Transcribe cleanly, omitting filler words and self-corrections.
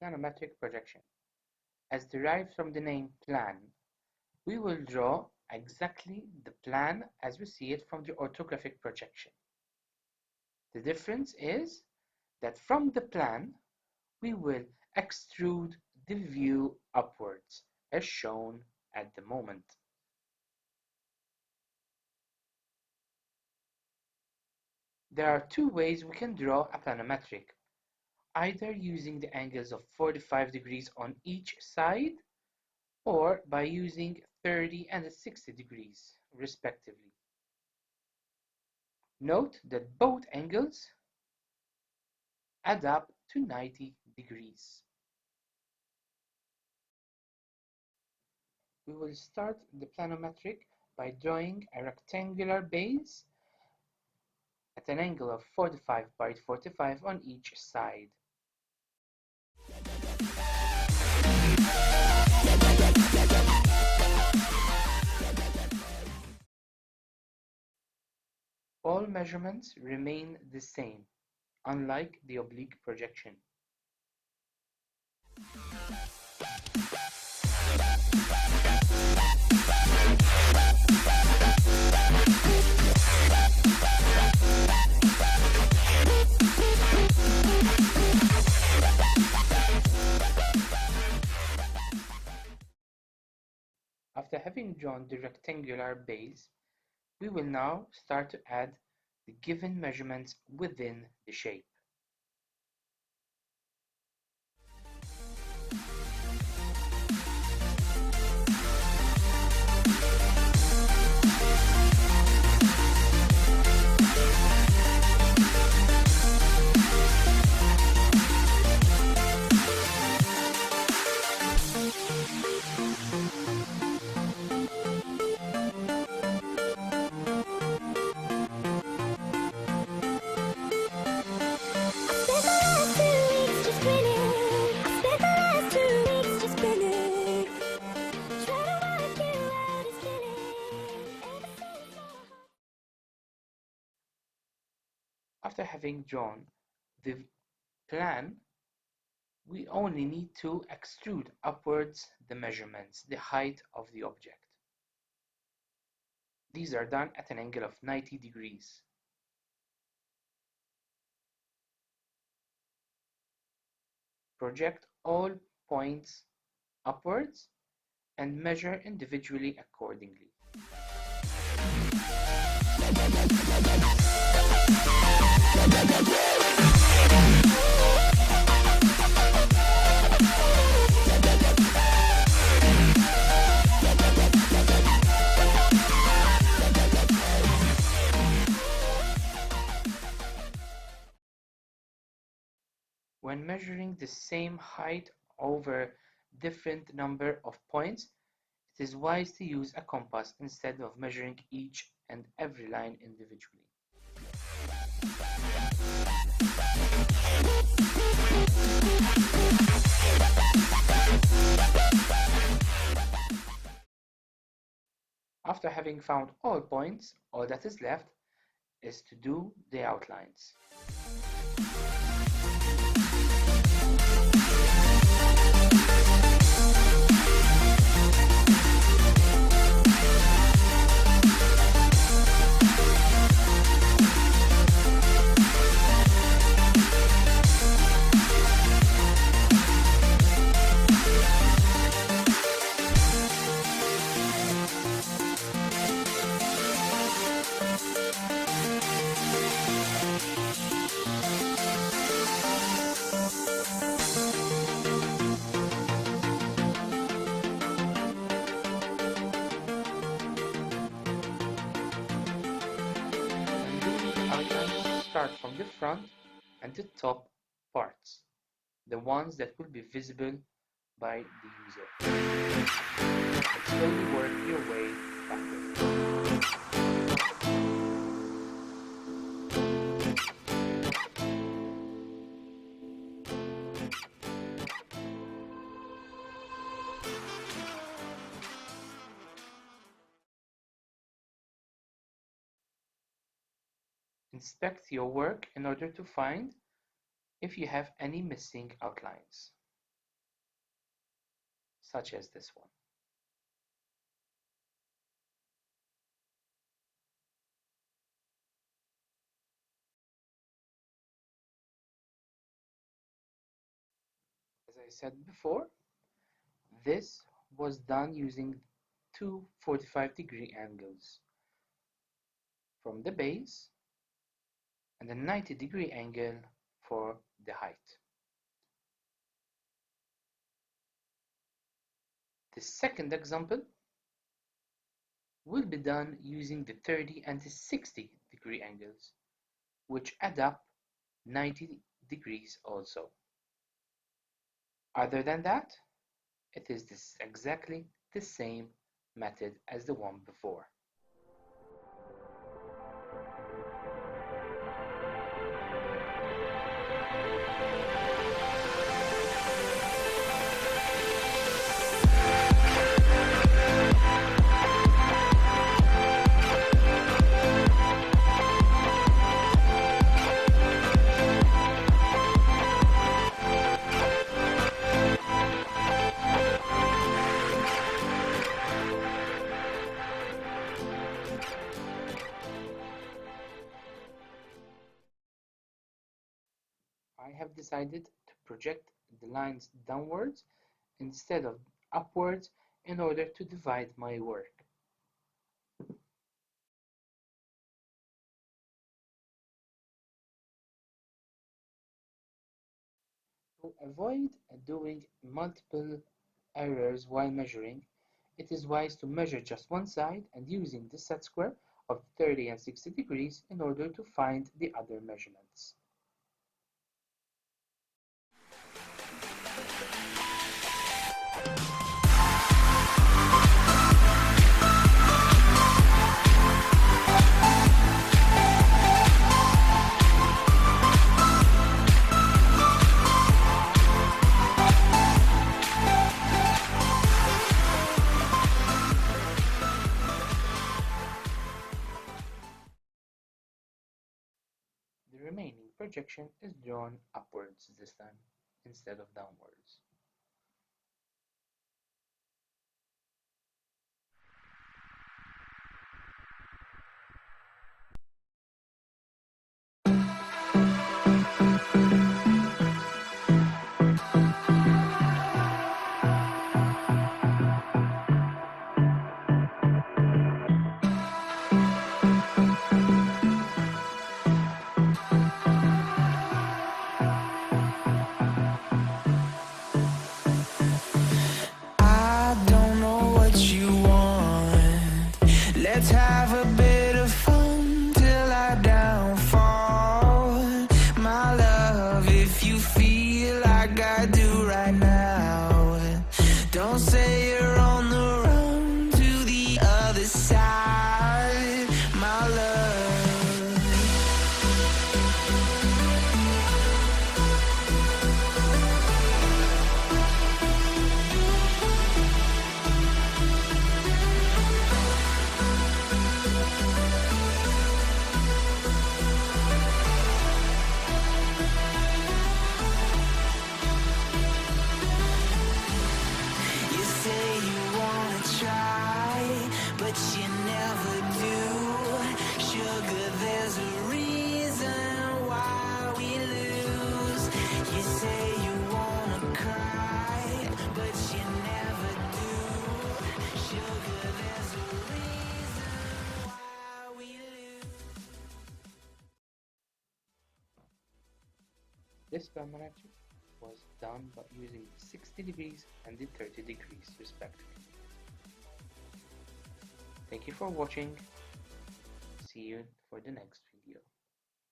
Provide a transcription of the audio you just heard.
Planometric projection. As derived from the name plan, we will draw exactly the plan as we see it from the orthographic projection. The difference is that from the plan, we will extrude the view upwards, as shown at the moment. There are two ways we can draw a planometric, either using the angles of 45 degrees on each side or by using 30 and 60 degrees, respectively. Note that both angles add up to 90 degrees. We will start the planometric by drawing a rectangular base at an angle of 45 by 45 on each side. All measurements remain the same, unlike the oblique projection. After having drawn the rectangular base, we will now start to add the given measurements within the shape. After having drawn the plan, we only need to extrude upwards the measurements, the height of the object. These are done at an angle of 90 degrees. Project all points upwards and measure individually accordingly. When measuring the same height over different number of points, it is wise to use a compass instead of measuring each and every line individually. After having found all points, all that is left is to do the outlines. Start from the front and the top parts, the ones that will be visible by the user. And slowly work your way backwards. Inspect your work in order to find if you have any missing outlines. such as this one. As I said before, this was done using two 45-degree angles from the base and a 90-degree angle for the height. The second example will be done using the 30 and the 60-degree angles, which add up 90 degrees also. Other than that, it is exactly the same method as the one before. I have decided to project the lines downwards instead of upwards in order to divide my work. To avoid doing multiple errors while measuring, it is wise to measure just one side and using the set square of 30 and 60 degrees in order to find the other measurements. The remaining projection is drawn upwards this time, instead of downwards. I don't know what you want. Let's have a bit of fun till I downfall. My love, if you feel like I do right now, don't say you're on the run to the other side. My love. You say you wanna try, but you never do. Sugar, there's a reason why we lose. You say you wanna cry, but you never do. Sugar, there's a reason why we lose. This planometric was done by using the 60 degrees and the 30 degrees respectively. Thank you for watching. See you for the next